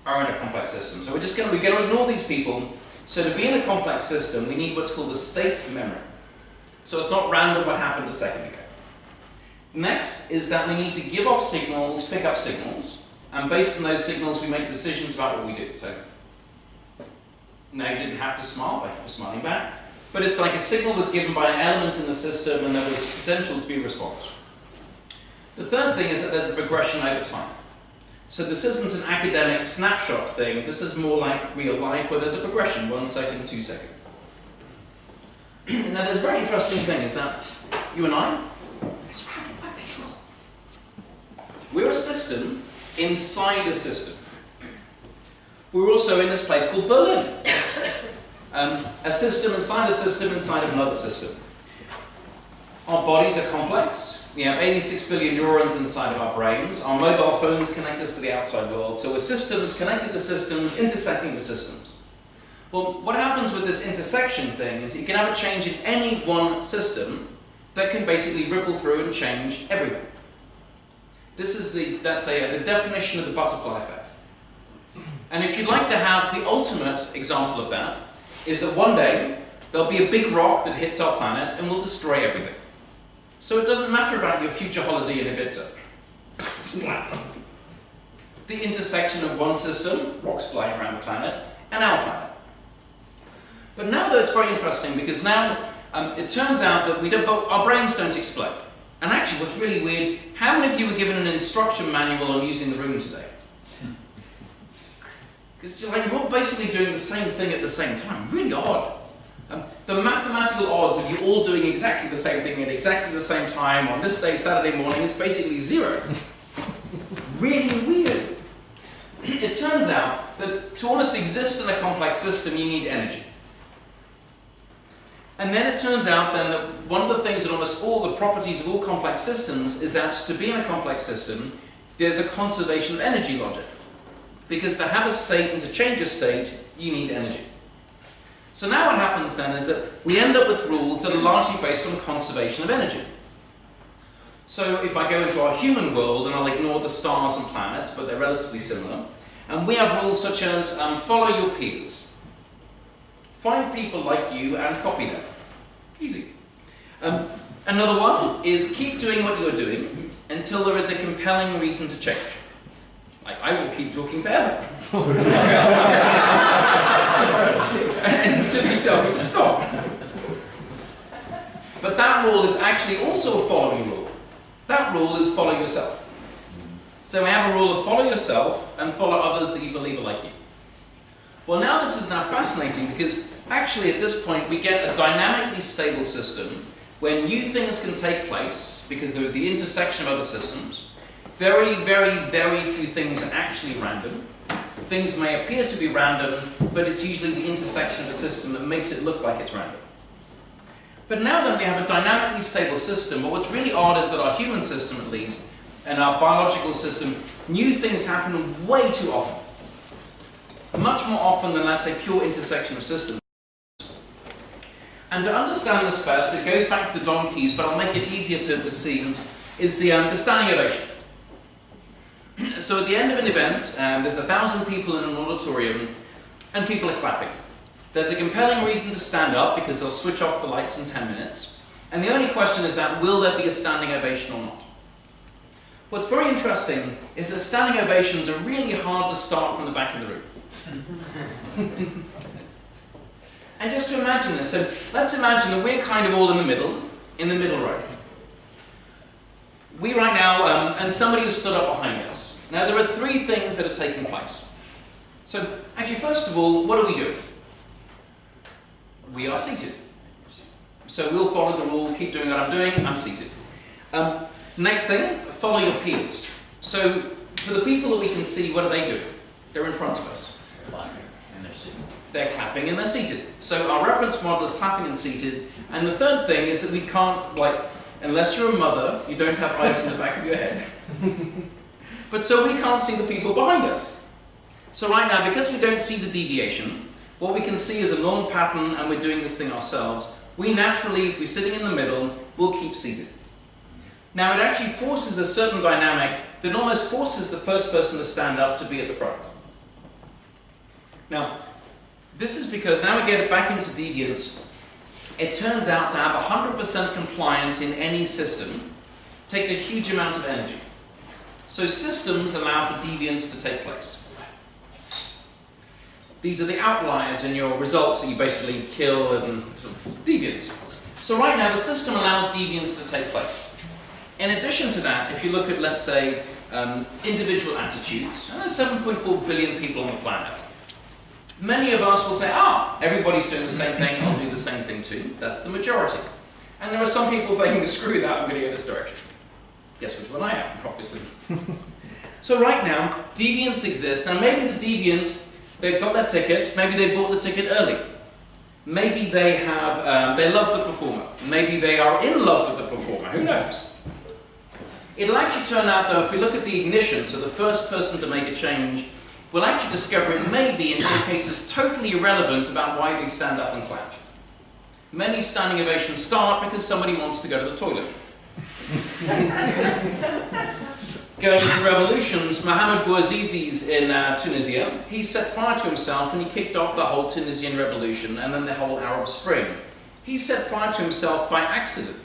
Speaker 2: are in a complex system. So we're going to ignore these people. So to be in a complex system, we need what's called a state memory. So it's not random what happened a second ago. Next is that we need to give off signals, pick up signals, and based on those signals, we make decisions about what we do. So now you didn't have to smile, thank you for smiling back. But it's like a signal was given by an element in the system and there was potential to be a response. The third thing is that there's a progression over time. So this isn't an academic snapshot thing, this is more like real life where there's a progression, 1 second, 2 seconds. Now there's a very interesting thing is that you and I, we're a system inside a system. We're also in this place called Berlin. A system inside of another system. Our bodies are complex. We have 86 billion neurons inside of our brains. Our mobile phones connect us to the outside world. So we're systems connected to systems, intersecting with systems. Well, what happens with this intersection thing is you can have a change in any one that can basically ripple through and change everything. This is the definition of the butterfly effect. And if you'd like to have the ultimate example of that, is that one day there'll be a big rock that hits our planet and will destroy everything. So it doesn't matter about your future holiday in Ibiza. Splat. The intersection of one system, rocks flying around the planet, and our planet. But now though it's very interesting because now it turns out that our brains don't explode. And actually what's really weird, how many of you were given an instruction manual on using the room today? Because you're all basically doing the same thing at the same time. Really odd. The mathematical odds of you all doing exactly the same thing at exactly the same time on this day, Saturday morning, is basically 0. Really weird. It turns out that to almost exist in a complex system, you need energy. And then it turns out then that one of the things that almost all the properties of all complex systems is that to be in a complex system, there's a conservation of energy logic. Because to have a state and to change a state, you need energy. So now what happens then is that we end up with rules that are largely based on conservation of energy. So if I go into our human world, and I'll ignore the stars and planets, but they're relatively similar, and we have rules such as follow your peers. Find people like you and copy them. Easy. Another one is keep doing what you're doing until there is a compelling reason to change. Like, I will keep talking forever. Until you tell me to stop. But that rule is actually also a following rule. That rule is follow yourself. So we have a rule of follow yourself and follow others that you believe are like you. Well, now this is now fascinating because actually at this point we get a dynamically stable system where new things can take place because they're the intersection of other systems. Very, very, very few things are actually random. Things may appear to be random, but it's usually the intersection of a system that makes it look like it's random. But now then we have a dynamically stable system, but what's really odd is that our human system at least, and our biological system, new things happen way too often. Much more often than, let's say, pure intersection of systems. And to understand this best, it goes back to the donkeys, but I'll make it easier to see, is the standing ovation. So at the end of an event, there's 1,000 people in an auditorium, and people are clapping. There's a compelling reason to stand up because they'll switch off the lights in 10 minutes. And the only question is that, will there be a standing ovation or not? What's very interesting is that standing ovations are really hard to start from the back of the room. And just to imagine this, so let's imagine that we're kind of all in the middle row. We right now, and somebody has stood up behind us. Now there are 3 things that are taking place. So actually, first of all, what are we doing? We are seated. So we'll follow the rule, keep doing what I'm doing, I'm seated. Next thing, follow your peers. So for the people that we can see, what are they doing? They're in front of us.
Speaker 3: Clapping, and they're seated.
Speaker 2: They're clapping and they're seated. So our reference model is clapping and seated. And the third thing is that we can't, like, unless you're a mother, you don't have eyes in the back of your head. But so we can't see the people behind us. So right now, because we don't see the deviation, what we can see is a normal pattern, and we're doing this thing ourselves. We naturally, if we're sitting in the middle, will keep seated. Now it actually forces a certain dynamic that almost forces the first person to stand up to be at the front. Now, this is because now we get it back into deviance. It turns out to have 100% compliance in any system takes a huge amount of energy. So systems allow for deviance to take place. These are the outliers in your results that you basically kill and sort of deviance. So right now the system allows deviance to take place. In addition to that, if you look at, let's say, individual attitudes, and there's 7.4 billion people on the planet. Many of us will say, everybody's doing the same thing, I'll do the same thing too. That's the majority. And there are some people thinking, screw that, I'm going to go this direction. Guess which one I am, obviously. So right now, deviants exist. Now maybe the deviant, they've got their ticket, maybe they bought the ticket early. Maybe they have, they love the performer. Maybe they are in love with the performer, who knows? It'll actually turn out though, if we look at the ignition, so the first person to make a change, we'll actually discover it may be, in some cases, totally irrelevant about why they stand up and clap. Many standing ovations start because somebody wants to go to the toilet. Going into revolutions, Mohamed Bouazizi's in Tunisia, he set fire to himself and he kicked off the whole Tunisian revolution and then the whole Arab Spring. He set fire to himself by accident.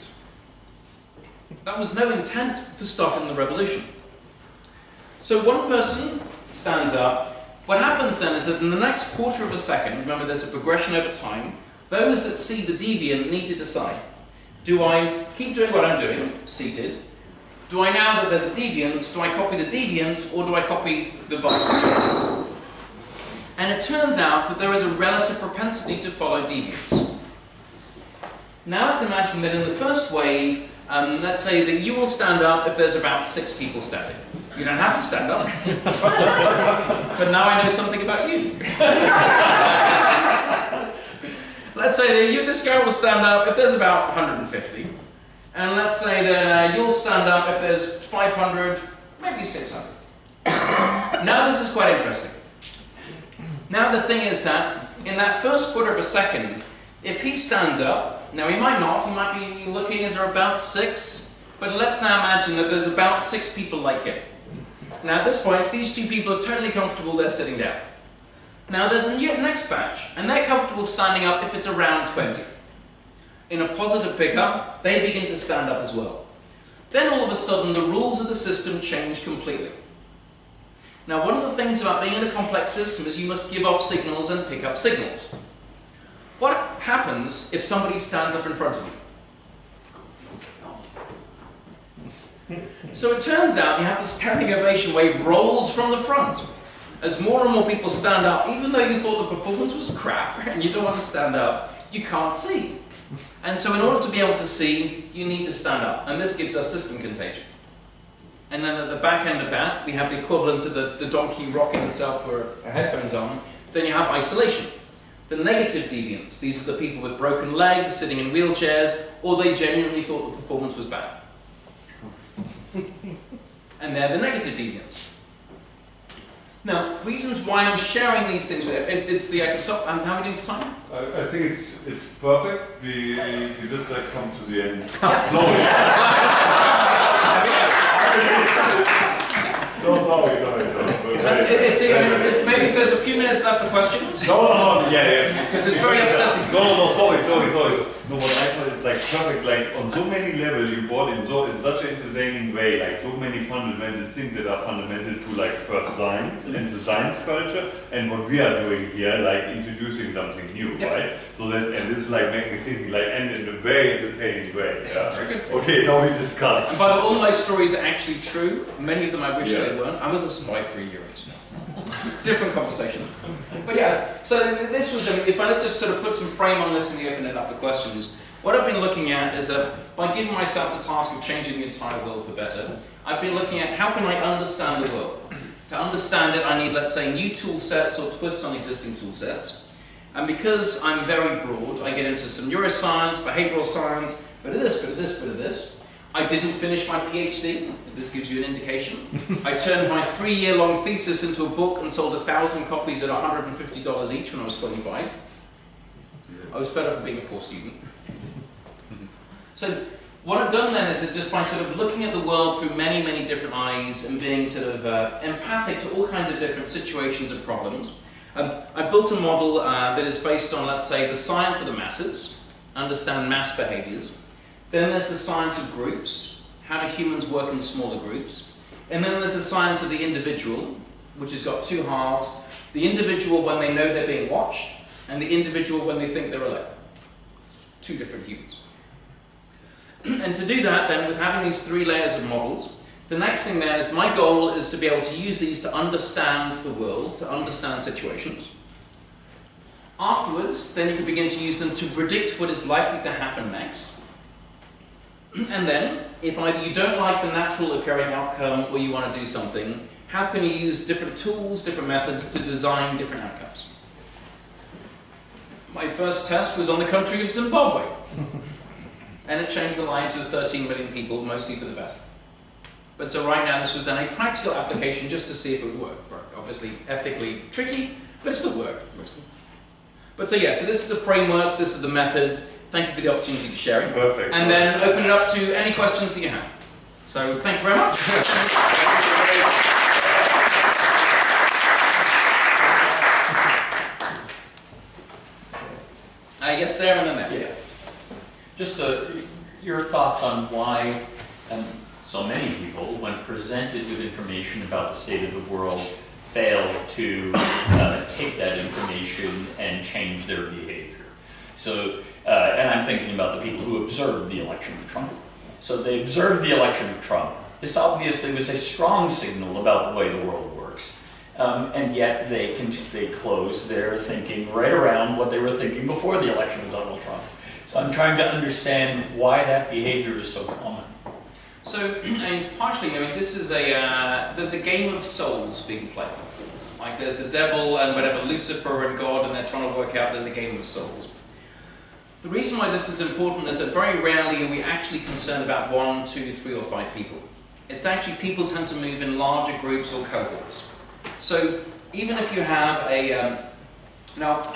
Speaker 2: That was no intent for starting the revolution. So one person stands up. What happens then is that in the next quarter of a second, remember there's a progression over time, those that see the deviant need to decide. Do I keep doing what I'm doing, seated? Do I, now that there's a deviance, do I copy the deviant or do I copy the vast majority? And it turns out that there is a relative propensity to follow deviance. Now let's imagine that in the first wave, let's say that you will stand up if there's about 6 people standing. You don't have to stand up. But now I know something about you. Let's say that this guy will stand up if there's about 150. And let's say that you'll stand up if there's 500, maybe 600. Now this is quite interesting. Now the thing is that in that first quarter of a second, if he stands up, now he might not, he might be looking, is there about 6? But let's now imagine that there's about 6 people like him. Now at this point, these 2 people are totally comfortable, they're sitting down. Now there's a next batch, and they're comfortable standing up if it's around 20. In a positive pickup, they begin to stand up as well. Then all of a sudden, the rules of the system change completely. Now one of the things about being in a complex system is you must give off signals and pick up signals. What happens if somebody stands up in front of you? So it turns out you have the standing ovation wave rolls from the front. As more and more people stand up, even though you thought the performance was crap and you don't want to stand up, you can't see. And so in order to be able to see, you need to stand up. And this gives us system contagion. And then at the back end of that, we have the equivalent to the donkey rocking itself with headphones on. Then you have isolation. The negative deviants, these are the people with broken legs, sitting in wheelchairs, or they genuinely thought the performance was bad. And they're the negative deviants. Now, reasons why I'm sharing these things with you, it's the, I can stop, how are we doing for time?
Speaker 1: I think it's perfect. We just like come to the end.
Speaker 2: Yeah.
Speaker 1: Slowly. Sorry. Maybe there's a few minutes left for questions. No, yeah.
Speaker 2: Because it's very upsetting.
Speaker 1: No, sorry. No, what I thought is like perfect, like on so many levels you brought in such an entertaining way, like so many fundamental things that are fundamental to like first science and the science culture, and what we are doing here, like introducing something new, right? So that, and this is like making me think, like, and in a very entertaining way. Yeah?
Speaker 2: Very good.
Speaker 1: Okay, now we discuss.
Speaker 2: And by the way, all my stories are actually true. Many of them I wish they weren't. I was a spy for a year or so. Different conversation. But yeah, so this was, if I just sort of put some frame on this and we open it up for questions, what I've been looking at is that by giving myself the task of changing the entire world for better, I've been looking at how can I understand the world. To understand it, I need, let's say, new tool sets or twists on existing tool sets. And because I'm very broad, I get into some neuroscience, behavioral science, bit of this, bit of this, bit of this. I didn't finish my PhD, if this gives you an indication. I turned my 3-year-long thesis into a book and sold 1,000 copies at $150 each when I was 25. I was fed up with being a poor student. So what I've done then is that just by sort of looking at the world through many, many different eyes and being sort of empathic to all kinds of different situations and problems, I built a model that is based on, let's say, the science of the masses, understand mass behaviors. Then there's the science of groups, how do humans work in smaller groups. And then there's the science of the individual, which has got 2 halves. The individual when they know they're being watched, and the individual when they think they're alone. 2 different humans. And to do that then, with having these 3 layers of models, the next thing there is my goal is to be able to use these to understand the world, to understand situations. Afterwards, then you can begin to use them to predict what is likely to happen next. And then, if either you don't like the natural occurring outcome or you want to do something, how can you use different tools, different methods to design different outcomes? My first test was on the country of Zimbabwe. And it changed the lives of 13 million people, mostly for the better. But so right now, this was then a practical application just to see if it would work. Obviously, ethically tricky, but it still worked, mostly. But so yeah, so this is the framework, this is the method. Thank you for the opportunity to share it.
Speaker 1: Perfect.
Speaker 2: And then open it up to any questions that you have. So thank you very much. Yes, there and then there.
Speaker 3: Yeah. Just your thoughts on why so many people, when presented with information about the state of the world, fail to take that information and change their behavior. So, and I'm thinking about the people who observed the election of Trump. So they observed the election of Trump. This obviously was a strong signal about the way the world works. And yet they close their thinking right around what they were thinking before the election of Donald Trump. So I'm trying to understand why that behavior is so common.
Speaker 2: So, partially, this is there's a game of souls being played. Like there's the devil and whatever, Lucifer and God, and they're trying to work out there's a game of souls. The reason why this is important is that very rarely are we actually concerned about 1, 2, 3, or 5 people. It's actually people tend to move in larger groups or cohorts. So even if you have now,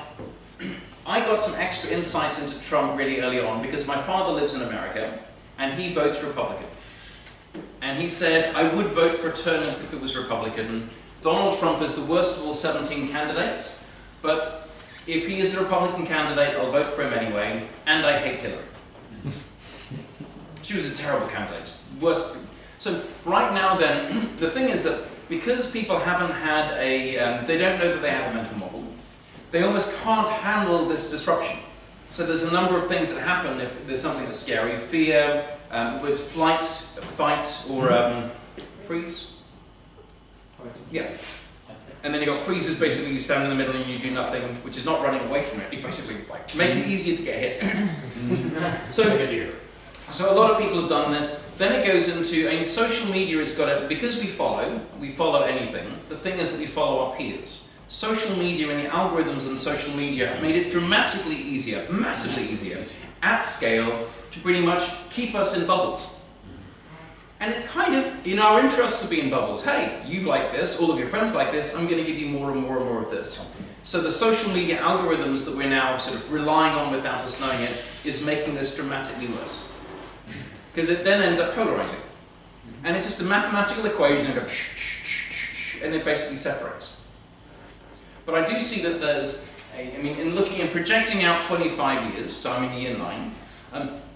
Speaker 2: I got some extra insights into Trump really early on because my father lives in America and he votes Republican. And he said, I would vote for Turrell if it was Republican. Donald Trump is the worst of all 17 candidates, but if he is a Republican candidate, I'll vote for him anyway, and I hate Hillary. She was a terrible candidate. Worst. So right now then, the thing is that because people haven't had they don't know that they have a mental model, they almost can't handle this disruption. So there's a number of things that happen if there's something that's scary. Fear, with flight, fight, or freeze. Yeah. And then you've got freezes, basically you stand in the middle and you do nothing, which is not running away from it. You basically make it easier to get hit. So a lot of people have done this. Then it goes into, social media has got it, because we follow anything. The thing is that we follow our peers. Social media and the algorithms on social media have made it dramatically easier, massively easier, at scale, to pretty much keep us in bubbles. And it's kind of in our interest to be in bubbles. Hey, you like this, all of your friends like this, I'm going to give you more and more and more of this. So the social media algorithms that we're now sort of relying on without us knowing it is making this dramatically worse. Because it then ends up polarizing. And it's just a mathematical equation and it basically separates. But I do see that there's, in looking and projecting out 25 years, so I'm in year 9,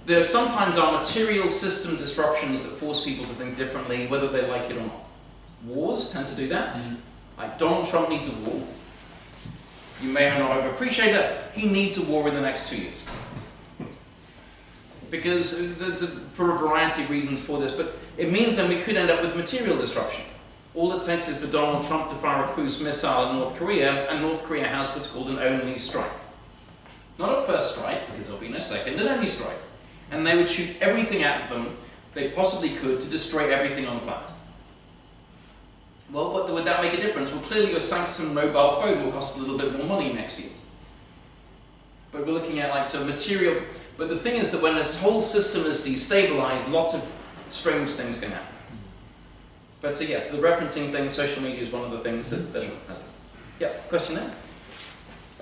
Speaker 2: there sometimes are material system disruptions that force people to think differently, whether they like it or not. Wars tend to do that. Like Donald Trump needs a war. You may or not have appreciated that. He needs a war in the next 2 years. Because there's for a variety of reasons for this, but it means that we could end up with material disruption. All it takes is for Donald Trump to fire a cruise missile in North Korea, and North Korea has what's called an only strike. Not a first strike, because there'll be no second, an only strike. And they would shoot everything at them they possibly could to destroy everything on the planet. Well, would that make a difference? Well, clearly your Samsung mobile phone will cost a little bit more money next year. But we're looking at like some material. But the thing is that when this whole system is destabilized, lots of strange things can happen. But so yes, the referencing thing, social media is one of the things that has this. Yeah, question there?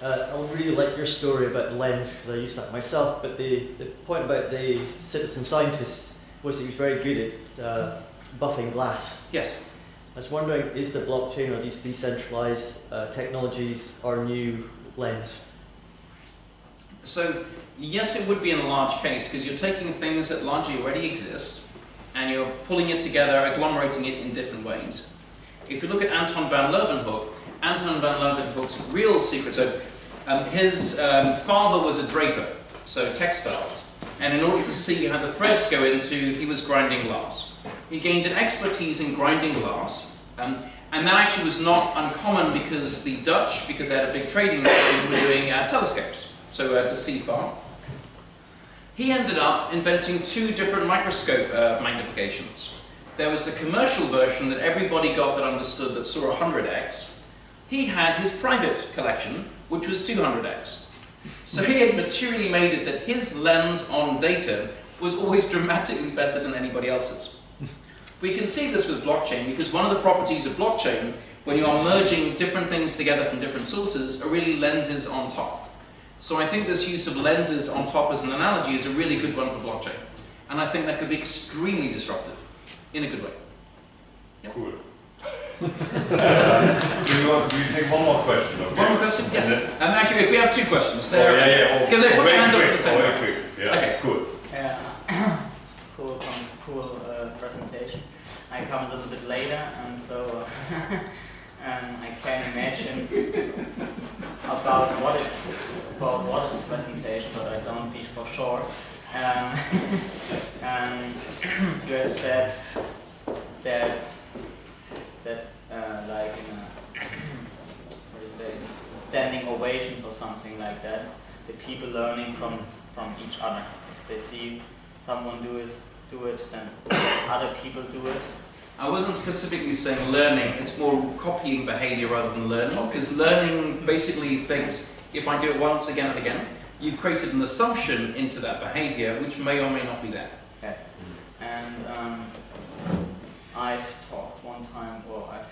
Speaker 7: I really like your story about the lens because I use that myself, but the point about the citizen scientist was that he was very good at buffing glass.
Speaker 2: Yes.
Speaker 7: I was wondering, is the blockchain or these decentralized technologies our new lens?
Speaker 2: So yes, it would be in a large case because you're taking things that largely already exist and you're pulling it together, agglomerating it in different ways. If you look at Anton van Leeuwenhoek's real secret, so his father was a draper, so textiles, and in order to see how the threads go into, he was grinding glass. He gained an expertise in grinding glass, and that actually was not uncommon because the Dutch, because they had a big trading nation, were doing telescopes, so to see far. He ended up inventing two different microscope magnifications. There was the commercial version that everybody got that understood that saw 100x. He had his private collection, which was 200x. So he had materially made it that his lens on data was always dramatically better than anybody else's. We can see this with blockchain because one of the properties of blockchain, when you are merging different things together from different sources, are really lenses on top. So I think this use of lenses on top as an analogy is a really good one for blockchain. And I think that could be extremely disruptive, in a good way. Yep.
Speaker 1: Cool. Do you take one more question? Okay.
Speaker 2: One more question? Yes. Actually, if we have two questions, there. Because they put
Speaker 1: very
Speaker 2: their hands up at
Speaker 1: quick,
Speaker 2: the same time.
Speaker 1: very quick. Yeah.
Speaker 2: Okay.
Speaker 1: Cool.
Speaker 8: Yeah. Cool presentation. I come a little bit later, and so I can imagine about what is presentation, but I don't be for sure. You have said that like in a what do you say, standing ovations or something like that, the people learning from each other. If they see someone do it, then other people do it.
Speaker 2: I wasn't specifically saying learning, it's more copying behavior rather than learning, because learning basically thinks, if I do it once, again and again, you've created an assumption into that behavior, which may or may not be there.
Speaker 8: Yes. And I've talked one time, or I've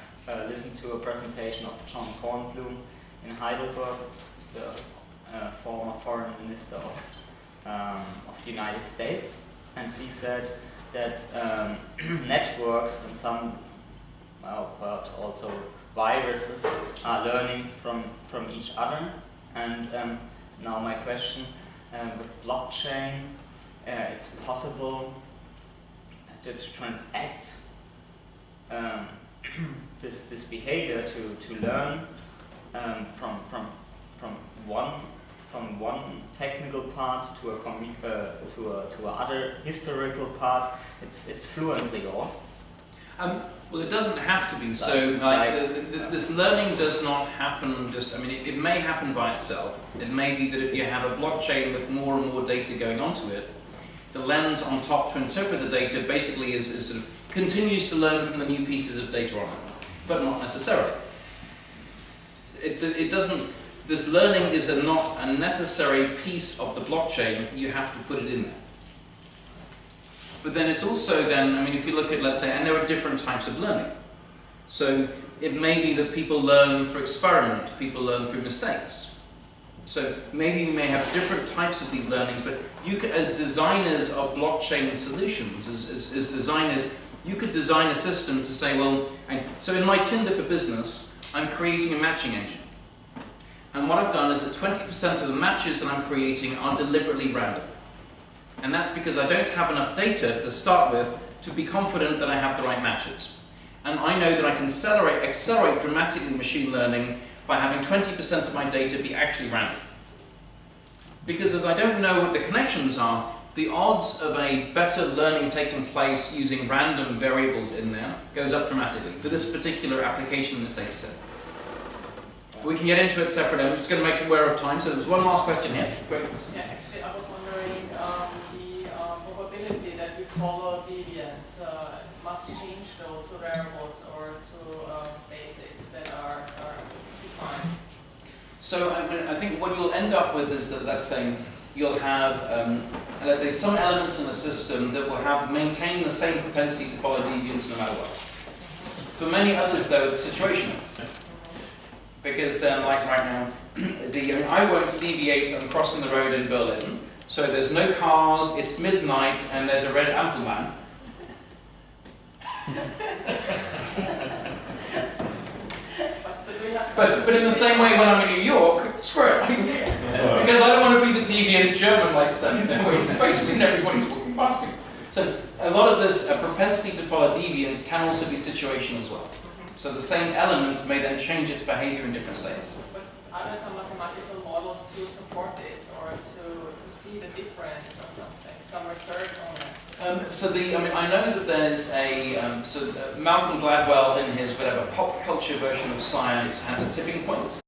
Speaker 8: listened to a presentation of John Kornblum in Heidelberg, it's the former foreign minister of the United States, and he said that networks and some, perhaps also viruses, are learning from each other. And now my question, with blockchain, it's possible to transact this behavior to learn from one technical part to a other historical part. It's fluently all.
Speaker 2: Well, it doesn't have to be. So, this learning does not happen just. I mean, it may happen by itself. It may be that if you have a blockchain with more and more data going onto it, the lens on top to interpret the data basically is sort of continues to learn from the new pieces of data on it, but not necessarily. It doesn't. This learning is not a necessary piece of the blockchain. You have to put it in there. But then it's also then, I mean, if you look at, let's say, and there are different types of learning. So it may be that people learn through experiment, people learn through mistakes. So maybe you may have different types of these learnings, but you could, as designers of blockchain solutions, as designers, you could design a system to say, well, so in my Tinder for Business, I'm creating a matching engine. And what I've done is that 20% of the matches that I'm creating are deliberately random. And that's because I don't have enough data to start with to be confident that I have the right matches. And I know that I can accelerate dramatically machine learning by having 20% of my data be actually random. Because as I don't know what the connections are, the odds of a better learning taking place using random variables in there goes up dramatically for this particular application in this data set. We can get into it separately. I'm just going to make you aware of time. So there's one last question here. Great.
Speaker 4: Yeah, actually, I was wondering the probability that you follow deviance must change though to variables or to
Speaker 2: So I think what you'll end up with is that, let's say, you'll have, let's say, some elements in the system that will maintain the same propensity to follow deviance no matter what. For many others, though, it's situational. Because then, like right now, I won't deviate on crossing the road in Berlin, so there's no cars, it's midnight, and there's a red Ampelmann. But in the same way, when I'm in New York, screw it. Because I don't want to be the deviant German like standing there basically and everybody's walking past me. So a lot of this propensity to follow deviance can also be situational as well. So the same element may then change its behavior in different states.
Speaker 4: But are there some mathematical models to support this or to see the difference or something? Some research on it?
Speaker 2: I know that there's Malcolm Gladwell in his whatever pop culture version of science had a tipping point.